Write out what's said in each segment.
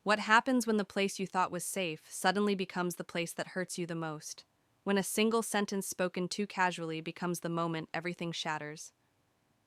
What happens when the place you thought was safe suddenly becomes the place that hurts you the most? When a single sentence spoken too casually becomes the moment everything shatters.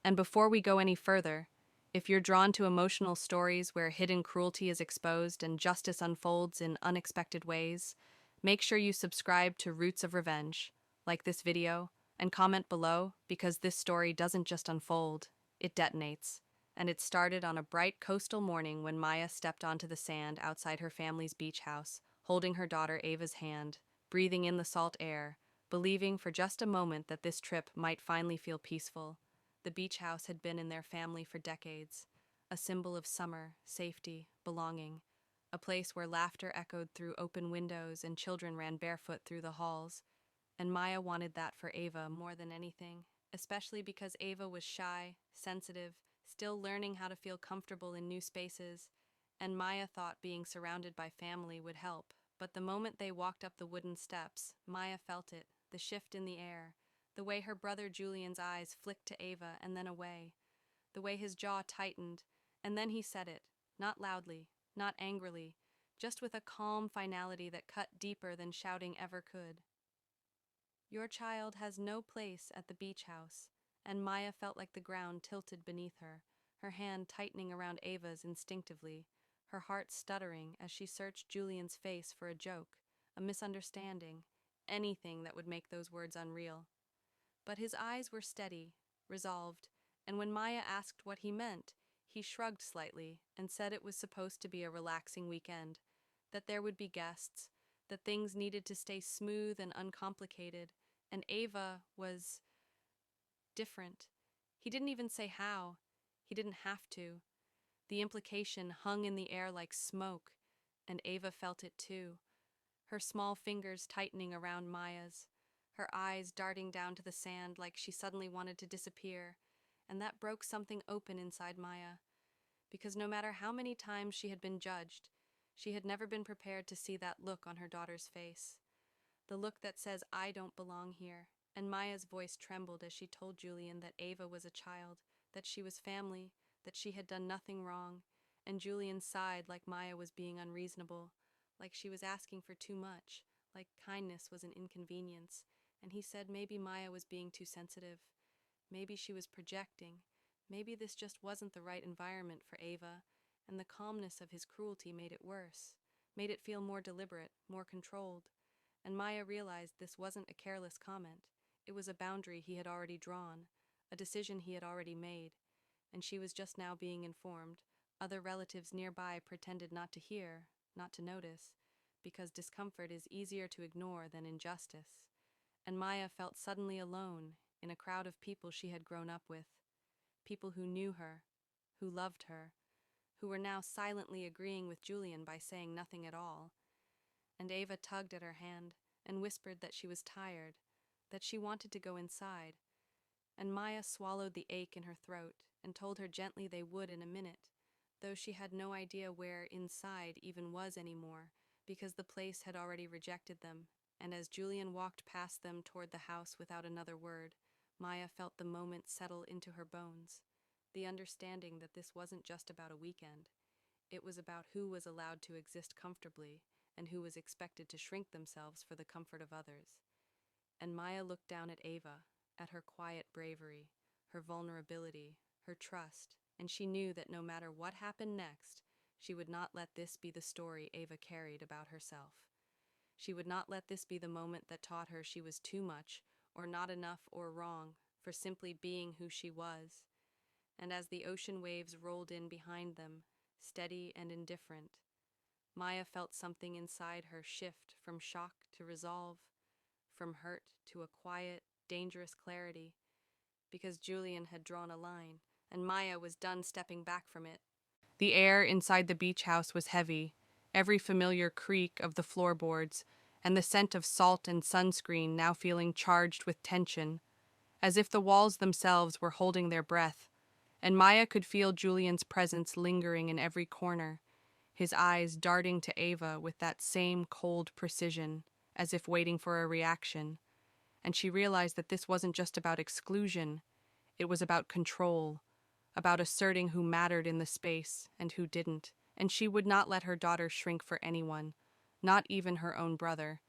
And before we go any further, if you're drawn to emotional stories where hidden cruelty is exposed and justice unfolds in unexpected ways, make sure you subscribe to Roots of Revenge, like this video, and comment below because this story doesn't just unfold, it detonates. And it started on a bright coastal morning when Maya stepped onto the sand outside her family's beach house, holding her daughter Ava's hand, breathing in the salt air, believing for just a moment that this trip might finally feel peaceful. The beach house had been in their family for decades, a symbol of summer, safety, belonging, a place where laughter echoed through open windows and children ran barefoot through the halls. And Maya wanted that for Ava more than anything, especially because Ava was shy, sensitive, still learning how to feel comfortable in new spaces, and Maya thought being surrounded by family would help. But the moment they walked up the wooden steps, Maya felt it, the shift in the air, the way her brother Julian's eyes flicked to Ava and then away, the way his jaw tightened, and then he said it, not loudly, not angrily, just with a calm finality that cut deeper than shouting ever could. Your child has no place at the beach house, and Maya felt like the ground tilted beneath her hand tightening around Ava's instinctively, her heart stuttering as she searched Julian's face for a joke, a misunderstanding, anything that would make those words unreal. But his eyes were steady, resolved, and when Maya asked what he meant, he shrugged slightly and said it was supposed to be a relaxing weekend, that there would be guests, that things needed to stay smooth and uncomplicated, and Ava was different. He didn't even say how. He didn't have to. The implication hung in the air like smoke, and Ava felt it too, her small fingers tightening around Maya's, her eyes darting down to the sand like she suddenly wanted to disappear, and that broke something open inside Maya, because no matter how many times she had been judged, she had never been prepared to see that look on her daughter's face. The look that says, "I don't belong here," and Maya's voice trembled as she told Julian that Ava was a child, that she was family, that she had done nothing wrong, and Julian sighed like Maya was being unreasonable, like she was asking for too much, like kindness was an inconvenience, and he said maybe Maya was being too sensitive, maybe she was projecting, maybe this just wasn't the right environment for Ava, and the calmness of his cruelty made it worse, made it feel more deliberate, more controlled. And Maya realized this wasn't a careless comment. It was a boundary he had already drawn, a decision he had already made, and she was just now being informed. Other relatives nearby pretended not to hear, not to notice, because discomfort is easier to ignore than injustice. And Maya felt suddenly alone in a crowd of people she had grown up with, people who knew her, who loved her, who were now silently agreeing with Julian by saying nothing at all. And Ava tugged at her hand and whispered that she was tired, that she wanted to go inside. And Maya swallowed the ache in her throat and told her gently they would in a minute, though she had no idea where inside even was anymore, because the place had already rejected them. And as Julian walked past them toward the house without another word, Maya felt the moment settle into her bones, the understanding that this wasn't just about a weekend. It was about who was allowed to exist comfortably and who was expected to shrink themselves for the comfort of others. And Maya looked down at Ava, at her quiet bravery, her vulnerability, her trust, and she knew that no matter what happened next, she would not let this be the story Ava carried about herself. She would not let this be the moment that taught her she was too much, or not enough, or wrong, for simply being who she was. And as the ocean waves rolled in behind them, steady and indifferent, Maya felt something inside her shift from shock to resolve, from hurt to a quiet, dangerous clarity, because Julian had drawn a line, and Maya was done stepping back from it. The air inside the beach house was heavy, every familiar creak of the floorboards, and the scent of salt and sunscreen now feeling charged with tension, as if the walls themselves were holding their breath, and Maya could feel Julian's presence lingering in every corner, his eyes darting to Ava with that same cold precision, as if waiting for a reaction. And she realized that this wasn't just about exclusion, it was about control, about asserting who mattered in the space and who didn't, and she would not let her daughter shrink for anyone, not even her own brother.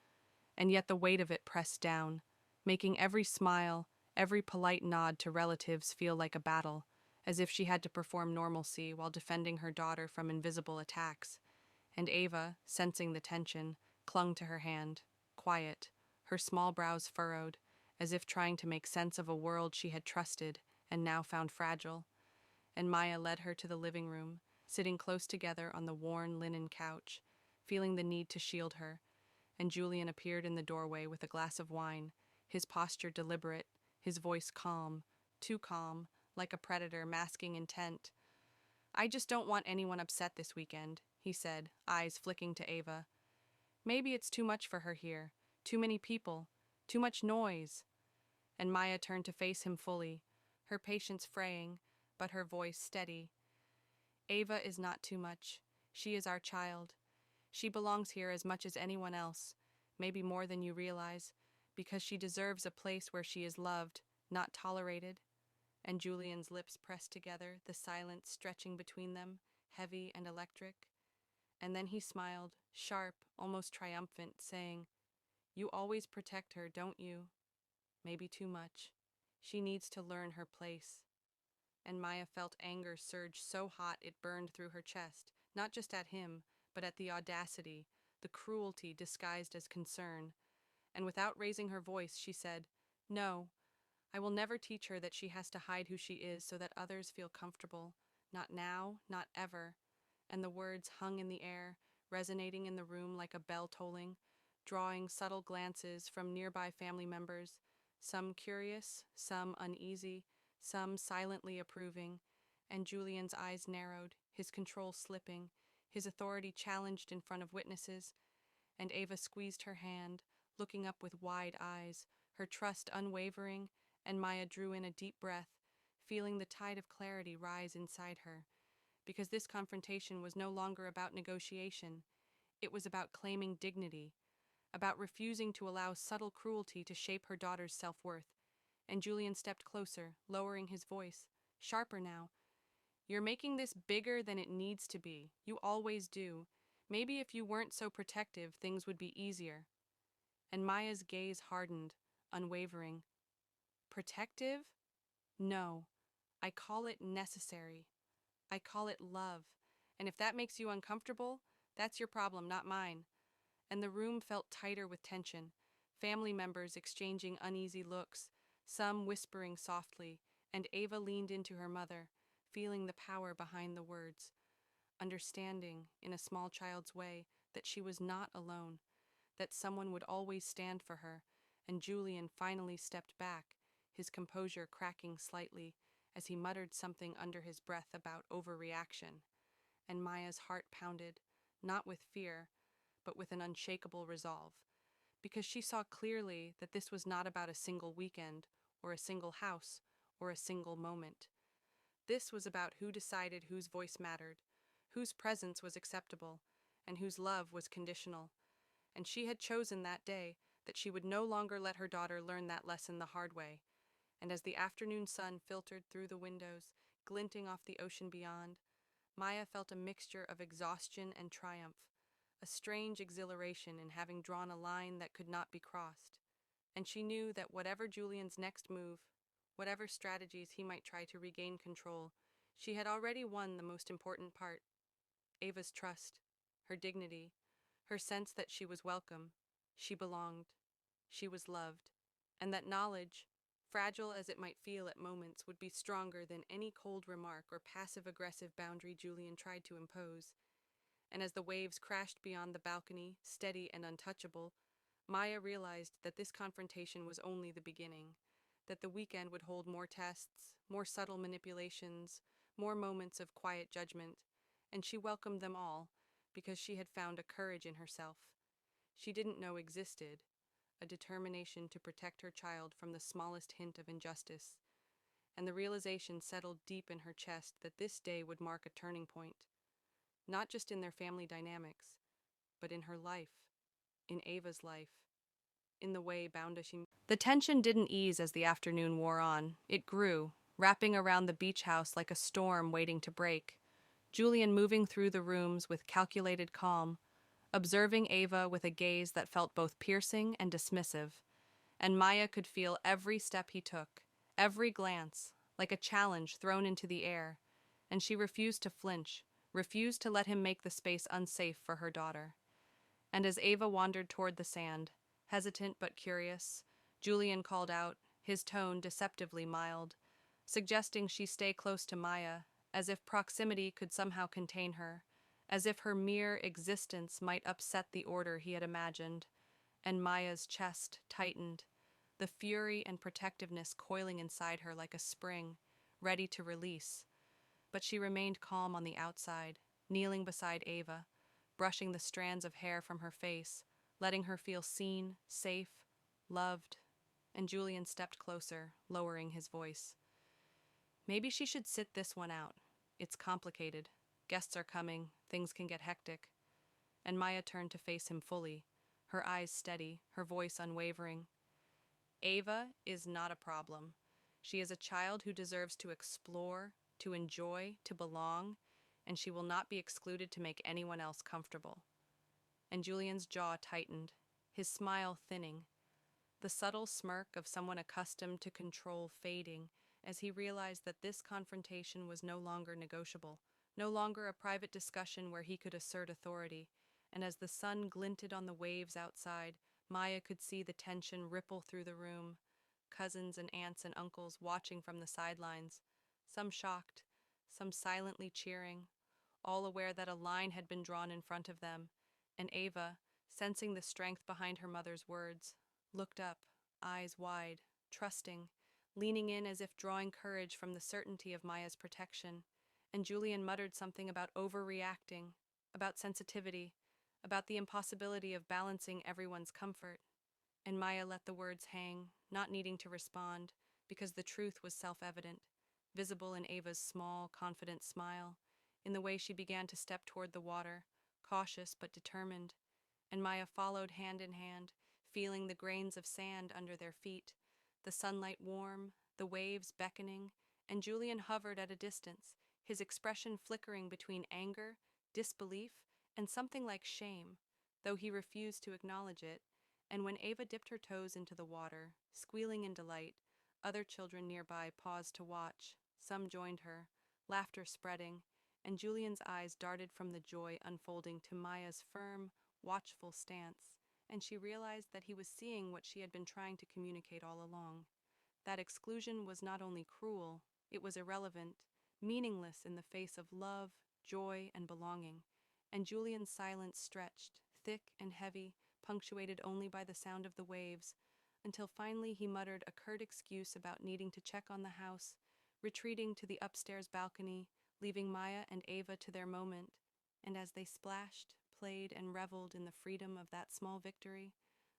And yet the weight of it pressed down, making every smile, every polite nod to relatives feel like a battle, as if she had to perform normalcy while defending her daughter from invisible attacks. And Ava, sensing the tension, clung to her hand, quiet, her small brows furrowed, as if trying to make sense of a world she had trusted and now found fragile. And Maya led her to the living room, sitting close together on the worn linen couch, feeling the need to shield her. And Julian appeared in the doorway with a glass of wine, his posture deliberate, his voice calm, too calm, like a predator masking intent. "I just don't want anyone upset this weekend," he said, eyes flicking to Ava. "Maybe it's too much for her here, too many people, too much noise." And Maya turned to face him fully, her patience fraying, but her voice steady. "Ava is not too much. She is our child. She belongs here as much as anyone else, maybe more than you realize, because she deserves a place where she is loved, not tolerated." And Julian's lips pressed together, the silence stretching between them, heavy and electric. And then he smiled, sharp, almost triumphant, saying, "You always protect her, don't you? Maybe too much. She needs to learn her place." And Maya felt anger surge so hot it burned through her chest, not just at him, but at the audacity, the cruelty disguised as concern. And without raising her voice, she said, "No, I will never teach her that she has to hide who she is so that others feel comfortable. Not now, not ever." And the words hung in the air, resonating in the room like a bell tolling, drawing subtle glances from nearby family members, some curious, some uneasy, some silently approving. And Julian's eyes narrowed, his control slipping, his authority challenged in front of witnesses. And Ava squeezed her hand, looking up with wide eyes, her trust unwavering, and Maya drew in a deep breath, feeling the tide of clarity rise inside her. Because this confrontation was no longer about negotiation. It was about claiming dignity, about refusing to allow subtle cruelty to shape her daughter's self-worth. And Julian stepped closer, lowering his voice, sharper now. "You're making this bigger than it needs to be. You always do. Maybe if you weren't so protective, things would be easier." And Maya's gaze hardened, unwavering. "Protective? No. I call it necessary. I call it love. And if that makes you uncomfortable, that's your problem, not mine." And the room felt tighter with tension, family members exchanging uneasy looks, some whispering softly, and Ava leaned into her mother, feeling the power behind the words, understanding, in a small child's way, that she was not alone, that someone would always stand for her. And Julian finally stepped back, his composure cracking slightly, as he muttered something under his breath about overreaction. And Maya's heart pounded, not with fear, but with an unshakable resolve, because she saw clearly that this was not about a single weekend, or a single house, or a single moment. This was about who decided whose voice mattered, whose presence was acceptable, and whose love was conditional. And she had chosen that day that she would no longer let her daughter learn that lesson the hard way. And as the afternoon sun filtered through the windows, glinting off the ocean beyond, Maya felt a mixture of exhaustion and triumph, a strange exhilaration in having drawn a line that could not be crossed. And she knew that whatever Julian's next move, whatever strategies he might try to regain control, she had already won the most important part: Ava's trust, her dignity, her sense that she was welcome, she belonged, she was loved, and that knowledge, fragile as it might feel at moments, would be stronger than any cold remark or passive-aggressive boundary Julian tried to impose. And as the waves crashed beyond the balcony, steady and untouchable, Maya realized that this confrontation was only the beginning, that the weekend would hold more tests, more subtle manipulations, more moments of quiet judgment, and she welcomed them all, because she had found a courage in herself she didn't know existed, a determination to protect her child from the smallest hint of injustice. And the realization settled deep in her chest that this day would mark a turning point, not just in their family dynamics, but in her life, in Ava's life, in the way Boundashim. The tension didn't ease as the afternoon wore on. It grew, wrapping around the beach house like a storm waiting to break. Julian moving through the rooms with calculated calm, observing Ava with a gaze that felt both piercing and dismissive, and Maya could feel every step he took, every glance, like a challenge thrown into the air, and she refused to flinch, refused to let him make the space unsafe for her daughter. And as Ava wandered toward the sand, hesitant but curious, Julian called out, his tone deceptively mild, suggesting she stay close to Maya, as if proximity could somehow contain her, as if her mere existence might upset the order he had imagined. And Maya's chest tightened, the fury and protectiveness coiling inside her like a spring, ready to release. But she remained calm on the outside, kneeling beside Ava, brushing the strands of hair from her face, letting her feel seen, safe, loved. And Julian stepped closer, lowering his voice. Maybe she should sit this one out. It's complicated. Guests are coming, things can get hectic. And Maya turned to face him fully, her eyes steady, her voice unwavering. Ava is not a problem. She is a child who deserves to explore, to enjoy, to belong, and she will not be excluded to make anyone else comfortable. And Julian's jaw tightened, his smile thinning, the subtle smirk of someone accustomed to control fading as he realized that this confrontation was no longer negotiable, no longer a private discussion where he could assert authority. And as the sun glinted on the waves outside, Maya could see the tension ripple through the room, cousins and aunts and uncles watching from the sidelines, some shocked, some silently cheering, all aware that a line had been drawn in front of them, and Ava, sensing the strength behind her mother's words, looked up, eyes wide, trusting, leaning in as if drawing courage from the certainty of Maya's protection. And Julian muttered something about overreacting, about sensitivity, about the impossibility of balancing everyone's comfort. And Maya let the words hang, not needing to respond, because the truth was self-evident, visible in Ava's small, confident smile, in the way she began to step toward the water, cautious but determined. And Maya followed hand in hand, feeling the grains of sand under their feet, the sunlight warm, the waves beckoning, and Julian hovered at a distance, his expression flickering between anger, disbelief, and something like shame, though he refused to acknowledge it. And when Ava dipped her toes into the water, squealing in delight, other children nearby paused to watch. Some joined her, laughter spreading, and Julian's eyes darted from the joy unfolding to Maya's firm, watchful stance, and she realized that he was seeing what she had been trying to communicate all along. That exclusion was not only cruel, it was irrelevant, meaningless in the face of love, joy, and belonging. And Julian's silence stretched, thick and heavy, punctuated only by the sound of the waves, until finally he muttered a curt excuse about needing to check on the house, retreating to the upstairs balcony, leaving Maya and Ava to their moment. And as they splashed, played, and reveled in the freedom of that small victory,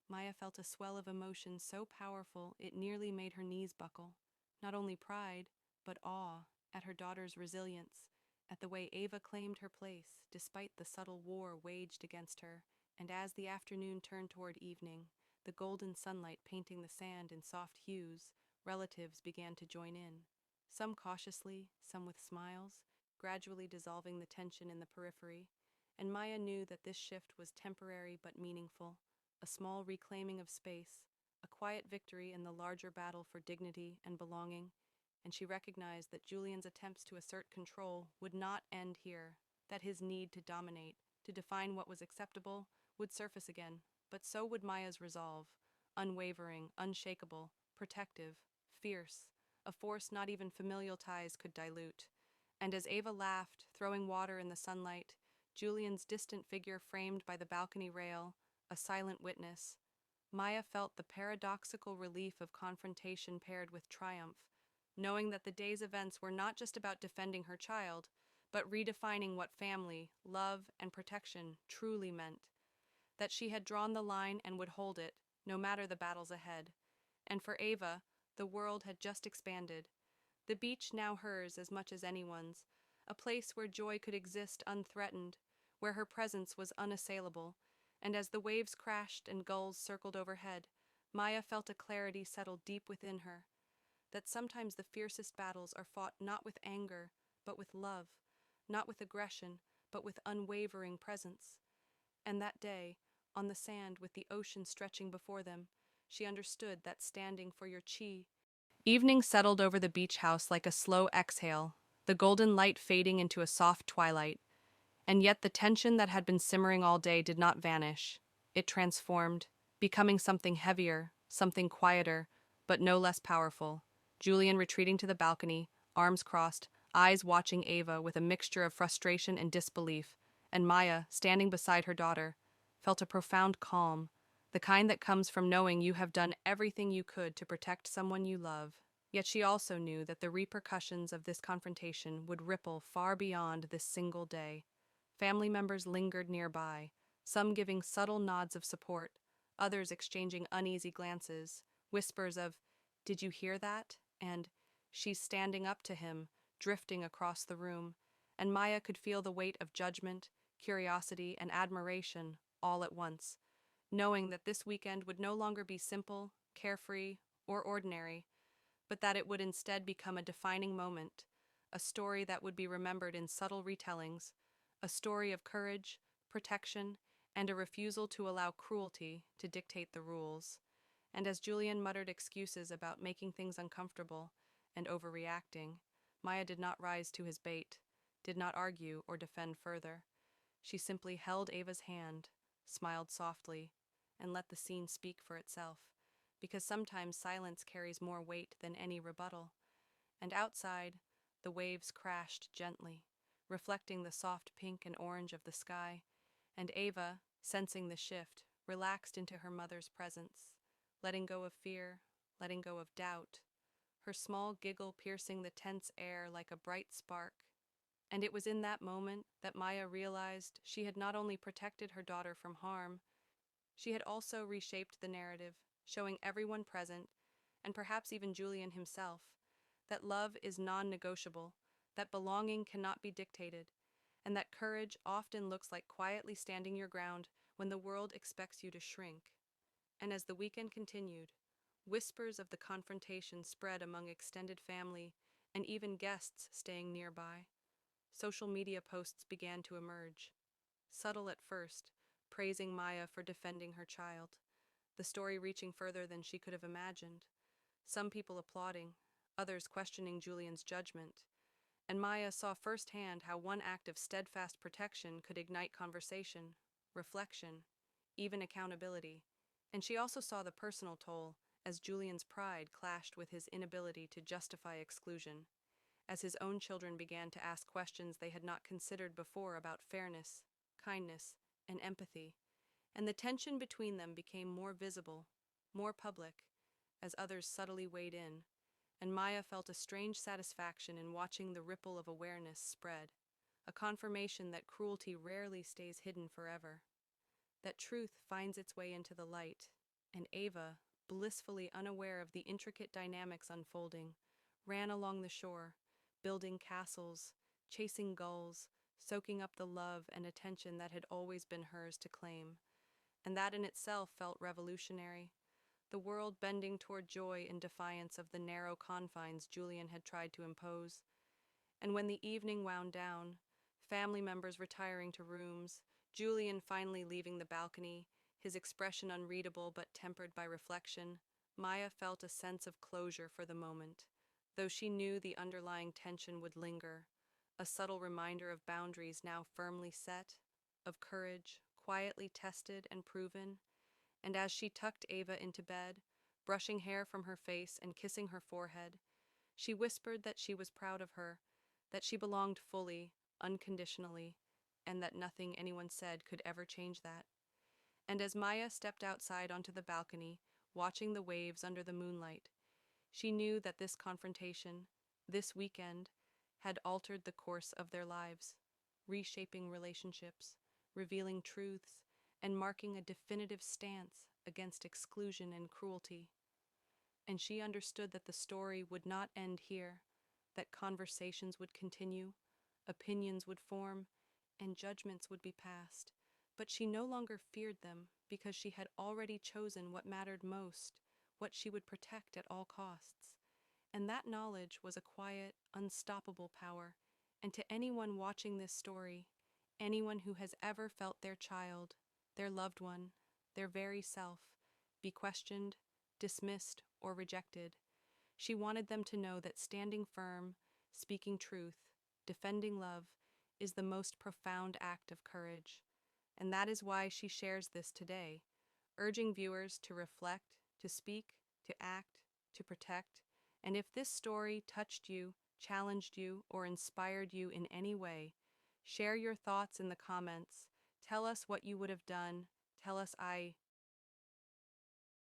Maya felt a swell of emotion so powerful it nearly made her knees buckle. Not only pride, but awe at her daughter's resilience, at the way Ava claimed her place despite the subtle war waged against her. And as the afternoon turned toward evening, the golden sunlight painting the sand in soft hues, relatives began to join in, some cautiously, some with smiles, gradually dissolving the tension in the periphery. And Maya knew that this shift was temporary but meaningful, a small reclaiming of space, a quiet victory in the larger battle for dignity and belonging. And she recognized that Julian's attempts to assert control would not end here, that his need to dominate, to define what was acceptable, would surface again, but so would Maya's resolve, unwavering, unshakable, protective, fierce, a force not even familial ties could dilute. And as Ava laughed, throwing water in the sunlight, Julian's distant figure framed by the balcony rail, a silent witness, Maya felt the paradoxical relief of confrontation paired with triumph, knowing that the day's events were not just about defending her child, but redefining what family, love, and protection truly meant. That she had drawn the line and would hold it, no matter the battles ahead. And for Ava, the world had just expanded. The beach now hers as much as anyone's, a place where joy could exist unthreatened, where her presence was unassailable. And as the waves crashed and gulls circled overhead, Maya felt a clarity settle deep within her, that sometimes the fiercest battles are fought not with anger, but with love, not with aggression, but with unwavering presence. And that day, on the sand with the ocean stretching before them, she understood that standing for your chi. Evening settled over the beach house like a slow exhale, the golden light fading into a soft twilight. And yet the tension that had been simmering all day did not vanish. It transformed, becoming something heavier, something quieter, but no less powerful. Julian retreating to the balcony, arms crossed, eyes watching Ava with a mixture of frustration and disbelief, and Maya, standing beside her daughter, felt a profound calm, the kind that comes from knowing you have done everything you could to protect someone you love. Yet she also knew that the repercussions of this confrontation would ripple far beyond this single day. Family members lingered nearby, some giving subtle nods of support, others exchanging uneasy glances, whispers of, "Did you hear that?" and "She's standing up to him," drifting across the room, and Maya could feel the weight of judgment, curiosity, and admiration all at once, knowing that this weekend would no longer be simple, carefree, or ordinary, but that it would instead become a defining moment, a story that would be remembered in subtle retellings, a story of courage, protection, and a refusal to allow cruelty to dictate the rules. And as Julian muttered excuses about making things uncomfortable and overreacting, Maya did not rise to his bait, did not argue or defend further. She simply held Ava's hand, smiled softly, and let the scene speak for itself, because sometimes silence carries more weight than any rebuttal. And outside, the waves crashed gently, reflecting the soft pink and orange of the sky, and Ava, sensing the shift, relaxed into her mother's presence, letting go of fear, letting go of doubt, her small giggle piercing the tense air like a bright spark. And it was in that moment that Maya realized she had not only protected her daughter from harm, she had also reshaped the narrative, showing everyone present, and perhaps even Julian himself, that love is non-negotiable, that belonging cannot be dictated, and that courage often looks like quietly standing your ground when the world expects you to shrink. And as the weekend continued, whispers of the confrontation spread among extended family and even guests staying nearby. Social media posts began to emerge, subtle at first, praising Maya for defending her child, the story reaching further than she could have imagined. Some people applauding, others questioning Julian's judgment, and Maya saw firsthand how one act of steadfast protection could ignite conversation, reflection, even accountability. And she also saw the personal toll as Julian's pride clashed with his inability to justify exclusion, as his own children began to ask questions they had not considered before about fairness, kindness, and empathy, and the tension between them became more visible, more public, as others subtly weighed in, and Maya felt a strange satisfaction in watching the ripple of awareness spread, a confirmation that cruelty rarely stays hidden forever, that truth finds its way into the light, and Ava, blissfully unaware of the intricate dynamics unfolding, ran along the shore, building castles, chasing gulls, soaking up the love and attention that had always been hers to claim. And that in itself felt revolutionary, the world bending toward joy in defiance of the narrow confines Julian had tried to impose. And when the evening wound down, family members retiring to rooms, Julian finally leaving the balcony, his expression unreadable but tempered by reflection, Maya felt a sense of closure for the moment, though she knew the underlying tension would linger, a subtle reminder of boundaries now firmly set, of courage quietly tested and proven. And as she tucked Ava into bed, brushing hair from her face and kissing her forehead, she whispered that she was proud of her, that she belonged fully, unconditionally, and that nothing anyone said could ever change that. And as Maya stepped outside onto the balcony, watching the waves under the moonlight, she knew that this confrontation, this weekend, had altered the course of their lives, reshaping relationships, revealing truths, and marking a definitive stance against exclusion and cruelty. And she understood that the story would not end here, that conversations would continue, opinions would form, and judgments would be passed. But she no longer feared them because she had already chosen what mattered most, what she would protect at all costs. And that knowledge was a quiet, unstoppable power. And to anyone watching this story, anyone who has ever felt their child, their loved one, their very self, be questioned, dismissed, or rejected, she wanted them to know that standing firm, speaking truth, defending love, is the most profound act of courage. And that is why she shares this today, urging viewers to reflect, to speak, to act, to protect. And if this story touched you, challenged you, or inspired you in any way, share your thoughts in the comments. Tell us what you would have done. Tell us, I